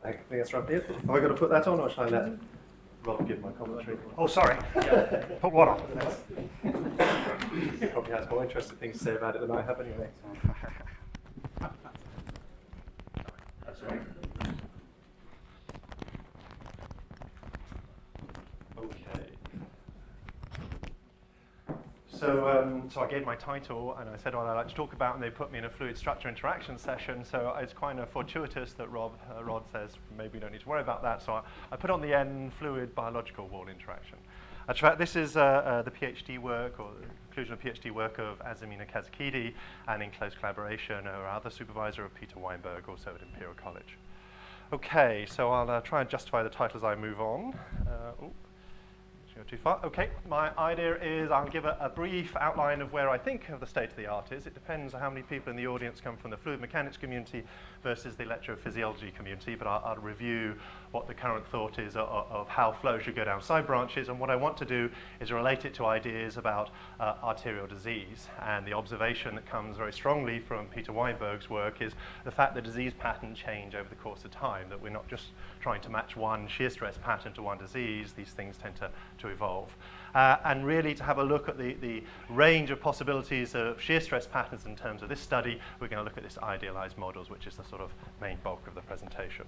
I think that's right there. Have I got to put that on, or shall I let Rob give my commentary? Oh, sorry. Put what on? He probably has more interesting things to say about it than I have anyway. That's right. Okay. So I gave my title and I said what I'd like to talk about, and they put me in a fluid structure interaction session. So it's kind of fortuitous that Rod says maybe we don't need to worry about that. So I put on the end fluid biological wall interaction. In fact, this is the PhD work, or the conclusion of PhD work of Azamina Kazakidi, and in close collaboration our other supervisor of Peter Weinberg, also at Imperial College. Okay, so I'll try and justify the title as I move on. Go too far. Okay, my idea is I'll give a brief outline of where I think of the state of the art is. It depends on how many people in the audience come from the fluid mechanics community versus the electrophysiology community, but I'll review what the current thought is of how flow should go down side branches, and what I want to do is relate it to ideas about arterial disease. And the observation that comes very strongly from Peter Weinberg's work is the fact that disease patterns change over the course of time, that we're not just trying to match one shear stress pattern to one disease. These things tend to evolve. And really to have a look at the range of possibilities of shear stress patterns in terms of this study, we're going to look at this idealized models, which is the sort of main bulk of the presentation.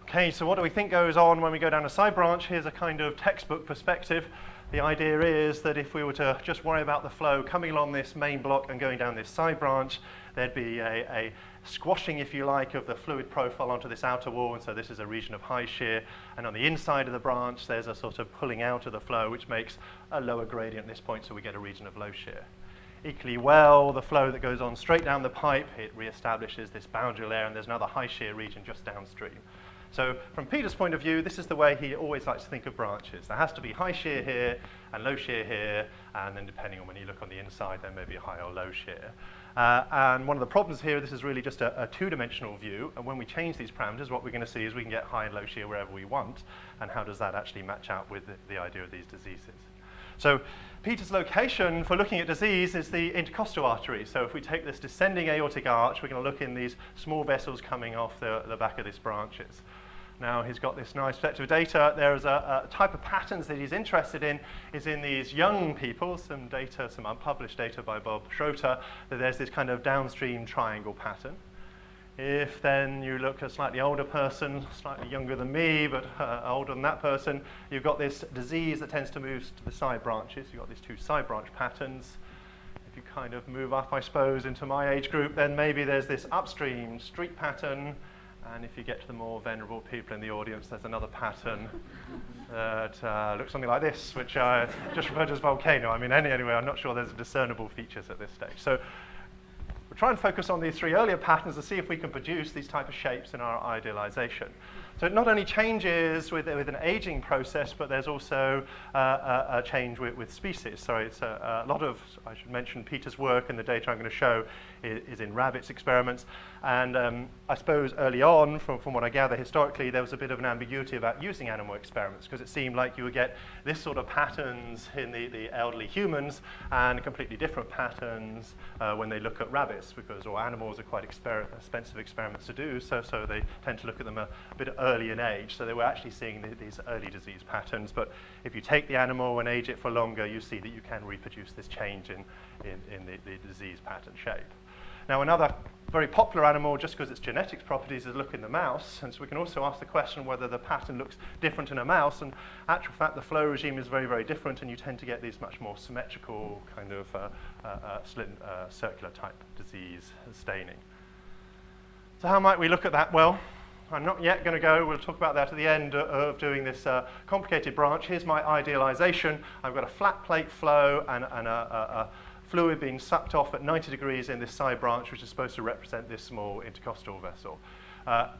Okay, so what do we think goes on when we go down a side branch? Here's a kind of textbook perspective. The idea is that if we were to just worry about the flow coming along this main block and going down this side branch, there'd be a squashing, if you like, of the fluid profile onto this outer wall, and so this is a region of high shear, and on the inside of the branch there's a sort of pulling out of the flow which makes a lower gradient at this point, so we get a region of low shear. Equally well, the flow that goes on straight down the pipe, it re-establishes this boundary layer, and there's another high shear region just downstream. So from Peter's point of view, this is the way he always likes to think of branches. There has to be high shear here and low shear here, and then depending on when you look on the inside, there may be a high or low shear. And one of the problems here, this is really just a two-dimensional view, and when we change these parameters, what we're going to see is we can get high and low shear wherever we want, and how does that actually match out with the idea of these diseases? So Peter's location for looking at disease is the intercostal artery. So if we take this descending aortic arch, we're going to look in these small vessels coming off the back of these branches. Now he's got this nice set of data. There's a type of patterns that he's interested in is in these young people, some data, some unpublished data by Bob Schroeter, that there's this kind of downstream triangle pattern. If then you look at a slightly older person, slightly younger than me, but older than that person, you've got this disease that tends to move to the side branches. You've got these two side branch patterns. If you kind of move up, I suppose, into my age group, then maybe there's this upstream streak pattern. And if you get to the more venerable people in the audience, there's another pattern that looks something like this, which I just referred to as volcano. I mean, anyway, I'm not sure there's discernible features at this stage. So we'll try and focus on these three earlier patterns to see if we can produce these type of shapes in our idealization. So it not only changes with an aging process, but there's also a change with species. So it's a lot of, I should mention, Peter's work and the data I'm going to show is in rabbits experiments. And I suppose early on, from what I gather historically, there was a bit of an ambiguity about using animal experiments, because it seemed like you would get this sort of patterns in the elderly humans and completely different patterns when they look at rabbits, because all animals are quite expensive experiments to do, so they tend to look at them a bit early in age. So they were actually seeing these early disease patterns. But if you take the animal and age it for longer, you see that you can reproduce this change in the disease pattern shape. Now, another very popular animal, just because its genetics properties, is look in the mouse. And so we can also ask the question whether the pattern looks different in a mouse. And in actual fact, the flow regime is very, very different, and you tend to get these much more symmetrical kind of circular type disease staining. So how might we look at that? Well, I'm not yet going to go. We'll talk about that at the end of doing this complicated branch. Here's my idealization. I've got a flat plate flow and a fluid being sucked off at 90 degrees in this side branch, which is supposed to represent this small intercostal vessel.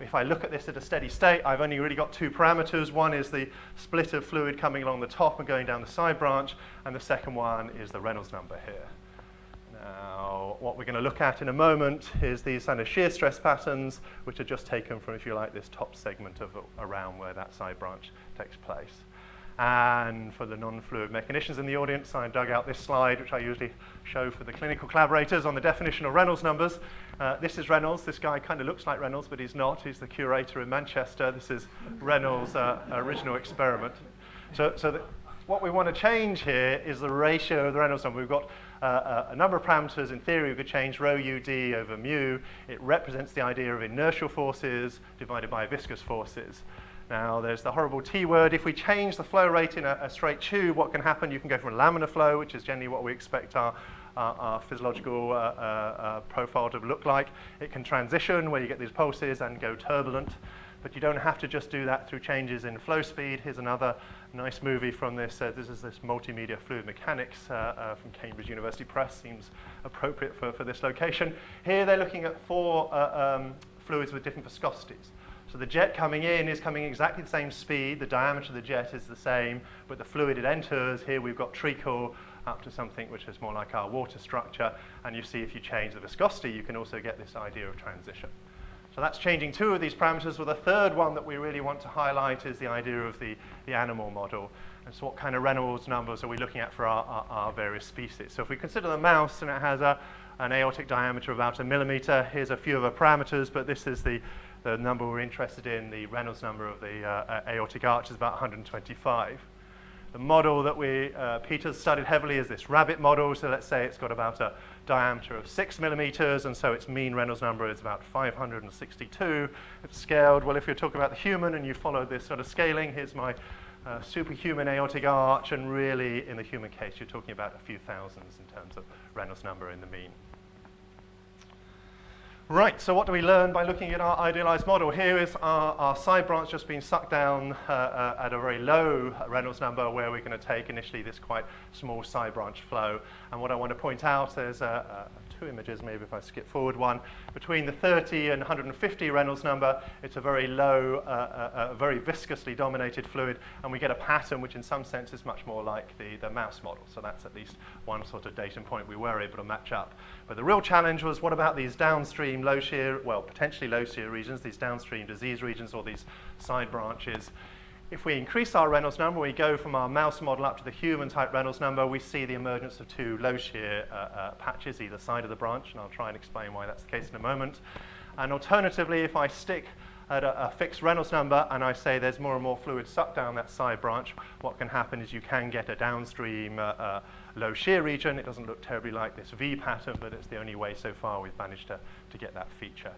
If I look at this at a steady state, I've only really got two parameters. One is the split of fluid coming along the top and going down the side branch, and the second one is the Reynolds number here. Now, what we're going to look at in a moment is these kind of shear stress patterns, which are just taken from, if you like, this top segment of around where that side branch takes place. And for the non-fluid mechanicians in the audience, I dug out this slide, which I usually show for the clinical collaborators on the definition of Reynolds numbers. This is Reynolds. This guy kind of looks like Reynolds, but he's not. He's the curator in Manchester. This is Reynolds' original experiment. What we want to change here is the ratio of the Reynolds number. We've got a number of parameters. In theory, we could change rho ud over mu. It represents the idea of inertial forces divided by viscous forces. Now, there's the horrible T word. If we change the flow rate in a straight tube, what can happen? You can go from a laminar flow, which is generally what we expect our physiological profile to look like. It can transition where you get these pulses and go turbulent. But you don't have to just do that through changes in flow speed. Here's another nice movie from this. This is this multimedia fluid mechanics from Cambridge University Press. Seems appropriate for this location. Here they're looking at 4 fluids with different viscosities. So the jet coming in is coming exactly the same speed. The diameter of the jet is the same, but the fluid it enters, here we've got treacle up to something which is more like our water structure. And you see if you change the viscosity, you can also get this idea of transition. So that's changing 2 of these parameters. Well, the third one that we really want to highlight is the idea of the animal model. And so what kind of Reynolds numbers are we looking at for our various species? So if we consider the mouse, and it has an aortic diameter of about 1 millimeter, here's a few of the parameters, but this is the number we're interested in. The Reynolds number of the aortic arch is about 125. The model that Peter's studied heavily is this rabbit model. So let's say it's got about a diameter of 6 millimeters, and so its mean Reynolds number is about 562. It's scaled. Well, if you're talking about the human and you follow this sort of scaling, here's my superhuman aortic arch, and really in the human case, you're talking about a few thousands in terms of Reynolds number in the mean. Right, so what do we learn by looking at our idealized model? Here is our side branch just being sucked down at a very low Reynolds number, where we're going to take initially this quite small side branch flow. And what I want to point out, there's 2 images, maybe if I skip forward one. Between the 30 and 150 Reynolds number, it's a very low, very viscously dominated fluid, and we get a pattern which in some sense is much more like the mouse model. So that's at least one sort of data point we were able to match up. But the real challenge was, what about these downstream low shear, well, potentially low shear regions, these downstream disease regions or these side branches? If we increase our Reynolds number, we go from our mouse model up to the human type Reynolds number, we see the emergence of 2 low shear patches either side of the branch, and I'll try and explain why that's the case in a moment. And alternatively, if I stick at a fixed Reynolds number and I say there's more and more fluid sucked down that side branch, what can happen is you can get a downstream low shear region. It doesn't look terribly like this V pattern, but it's the only way so far we've managed to get that feature.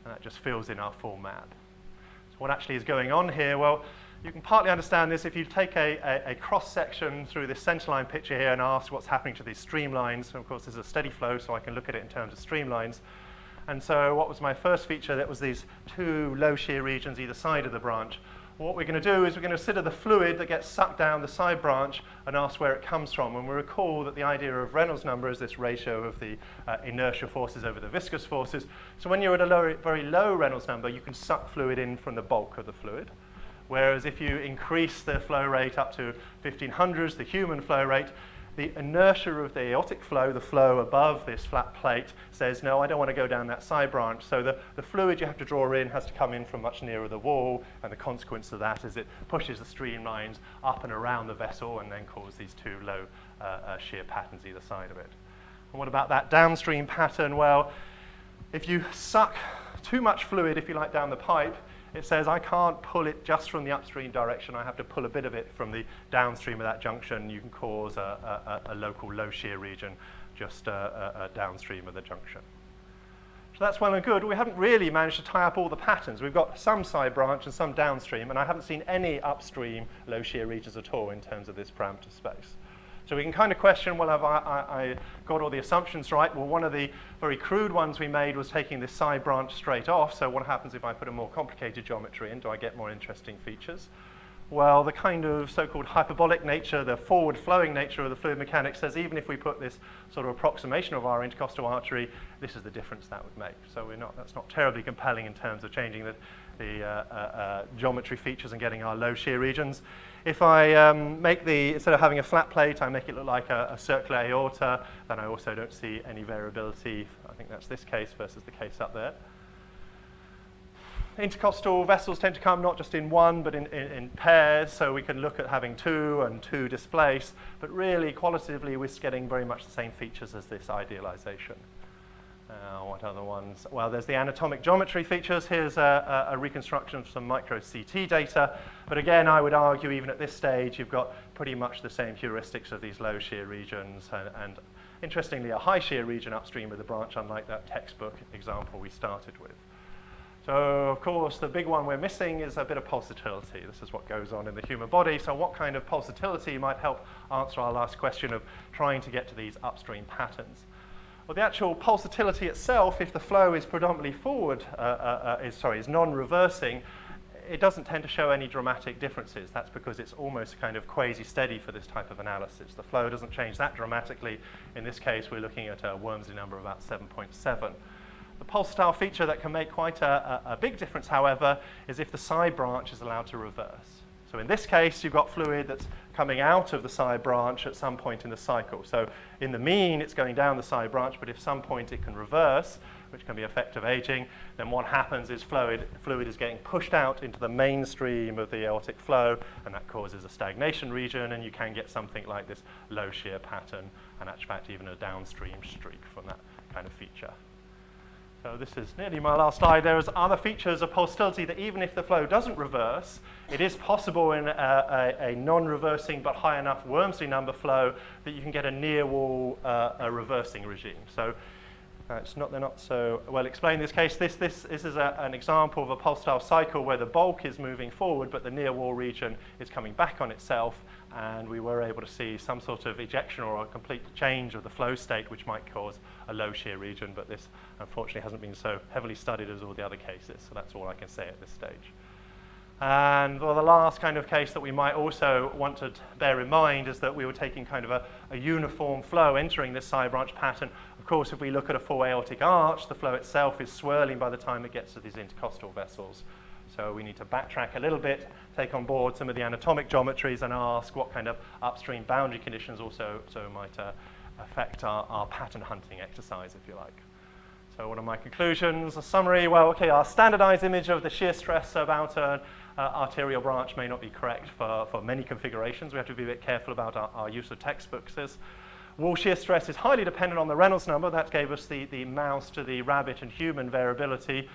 And that just fills in our full map. So what actually is going on here? Well, you can partly understand this if you take a cross-section through this centerline picture here and ask what's happening to these streamlines. And of course, this is a steady flow, so I can look at it in terms of streamlines. And so what was my first feature? That was these 2 low shear regions either side of the branch. What we're going to do is we're going to consider the fluid that gets sucked down the side branch and ask where it comes from. And we recall that the idea of Reynolds number is this ratio of the inertial forces over the viscous forces. So when you're at a very low Reynolds number, you can suck fluid in from the bulk of the fluid. Whereas if you increase the flow rate up to 1500s, the human flow rate, the inertia of the aortic flow, the flow above this flat plate, says, no, I don't want to go down that side branch. So the fluid you have to draw in has to come in from much nearer the wall, and the consequence of that is it pushes the streamlines up and around the vessel and then causes these 2 low shear patterns either side of it. And what about that downstream pattern? Well, if you suck too much fluid, if you like, down the pipe, it says I can't pull it just from the upstream direction. I have to pull a bit of it from the downstream of that junction. You can cause a local low shear region just downstream of the junction. So that's well and good. We haven't really managed to tie up all the patterns. We've got some side branch and some downstream, and I haven't seen any upstream low shear regions at all in terms of this parameter space. So we can kind of question, well, have I got all the assumptions right? Well, one of the very crude ones we made was taking this side branch straight off. So what happens if I put a more complicated geometry in? Do I get more interesting features? Well, the kind of so-called hyperbolic nature, the forward-flowing nature of the fluid mechanics says even if we put this sort of approximation of our intercostal artery, this is the difference that would make. So that's not terribly compelling in terms of changing the geometry features and getting our low shear regions. If I instead of having a flat plate, I make it look like a circular aorta, then I also don't see any variability. I think that's this case versus the case up there. intercostal vessels tend to come not just in one, but in pairs, so we can look at having two and two displaced, but really, qualitatively, we're getting very much the same features as this idealization. What other ones? Well, there's the anatomic geometry features. Here's a reconstruction of some micro CT data. But again, I would argue even at this stage, you've got pretty much the same heuristics of these low shear regions and interestingly, a high shear region upstream of the branch, unlike that textbook example we started with. So, of course, the big one we're missing is a bit of pulsatility. This is what goes on in the human body. So what kind of pulsatility might help answer our last question of trying to get to these upstream patterns? Well, the actual pulsatility itself, if the flow is predominantly forward, is non-reversing, it doesn't tend to show any dramatic differences. That's because it's almost kind of quasi-steady for this type of analysis. The flow doesn't change that dramatically. In this case, we're looking at a Wormsley number of about 7.7. The pulsatile feature that can make quite a big difference, however, is if the side branch is allowed to reverse. So in this case, you've got fluid that's coming out of the side branch at some point in the cycle. So in the mean, it's going down the side branch, but if some point it can reverse, which can be effect of aging, then what happens is fluid is getting pushed out into the mainstream of the aortic flow, and that causes a stagnation region, and you can get something like this low shear pattern, and in fact even a downstream streak from that kind of feature. So this is nearly my last slide. There's other features of pulsatility that even if the flow doesn't reverse, it is possible in a non-reversing but high enough Wormsley number flow that you can get a near-wall reversing regime. So they're not so well explained in this case. This is an example of a pulsatile cycle where the bulk is moving forward, but the near-wall region is coming back on itself, and we were able to see some sort of ejection or a complete change of the flow state, which might cause a low shear region, but this unfortunately hasn't been so heavily studied as all the other cases, so that's all I can say at this stage. And well, the last kind of case that we might also want to bear in mind is that we were taking kind of a uniform flow entering this side branch pattern. Of course, if we look at a full aortic arch, the flow itself is swirling by the time it gets to these intercostal vessels. So we need to backtrack a little bit, take on board some of the anatomic geometries, and ask what kind of upstream boundary conditions also might affect our pattern hunting exercise, if you like. So what are my conclusions? A summary, well, okay, our standardized image of the shear stress about an arterial branch may not be correct for many configurations. We have to be a bit careful about our use of textbooks. Wall shear stress is highly dependent on the Reynolds number. That gave us the mouse to the rabbit and human variability.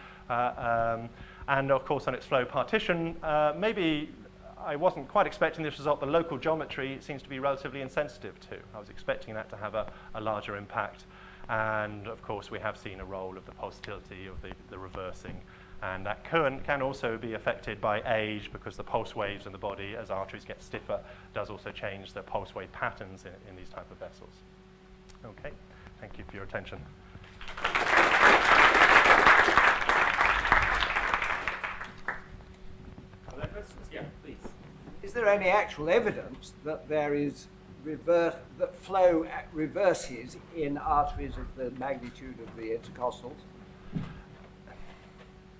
And of course, on its flow partition, maybe I wasn't quite expecting this result. The local geometry seems to be relatively insensitive to. I was expecting that to have a larger impact. And of course, we have seen a role of the pulsatility of the reversing. And that can also be affected by age, because the pulse waves in the body, as arteries get stiffer, does also change the pulse wave patterns in these type of vessels. Okay, thank you for your attention. Are there questions? Yeah, please. Is there any actual evidence that there is that flow reverses in arteries of the magnitude of the intercostals?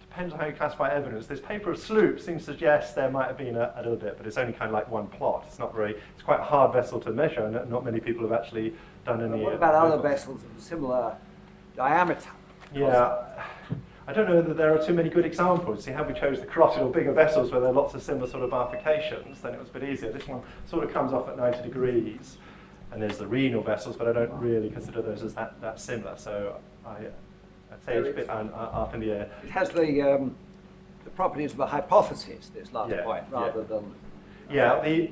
Depends on how you classify evidence. This paper of Sloop seems to suggest there might have been a little bit, but it's only kind of like one plot. It's quite a hard vessel to measure, and not many people have actually done any. What about other vessels of similar diameter? Yeah, I don't know that there are too many good examples. See how we chose the carotid or bigger vessels where there are lots of similar sort of bifurcations, then it was a bit easier. This one sort of comes off at 90 degrees, and there's the renal vessels, but I don't really consider those as that similar. So I'd say it's a bit up in the air. It has the properties of a hypothesis, this last point, rather than... Yeah, the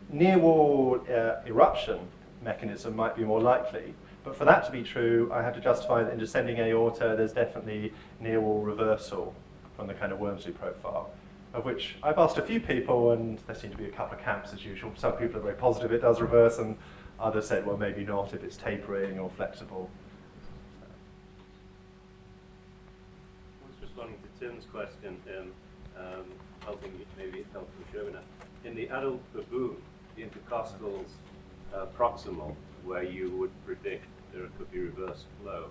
near-wall eruption mechanism might be more likely, but for that to be true, I have to justify that in descending aorta, there's definitely near-wall reversal from the kind of Wormsley profile, of which I've asked a few people, and there seem to be a couple of camps as usual. Some people are very positive it does reverse, and others said, well, maybe not if it's tapering or flexible. Responding to Tim's question, helping maybe help from Sherwin. In the adult baboon, the intercostals proximal, where you would predict there could be reverse flow,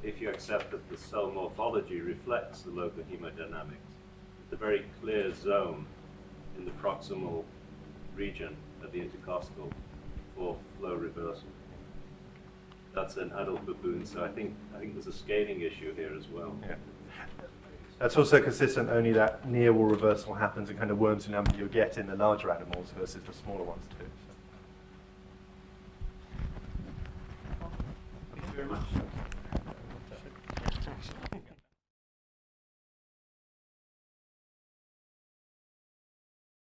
if you accept that the cell morphology reflects the local hemodynamics, it's a very clear zone in the proximal region of the intercostal for flow reversal. That's an adult baboon, so I think there's a scaling issue here as well. Yeah. That's also consistent only that near wall reversal happens in kind of worms and you'll get in the larger animals versus the smaller ones too.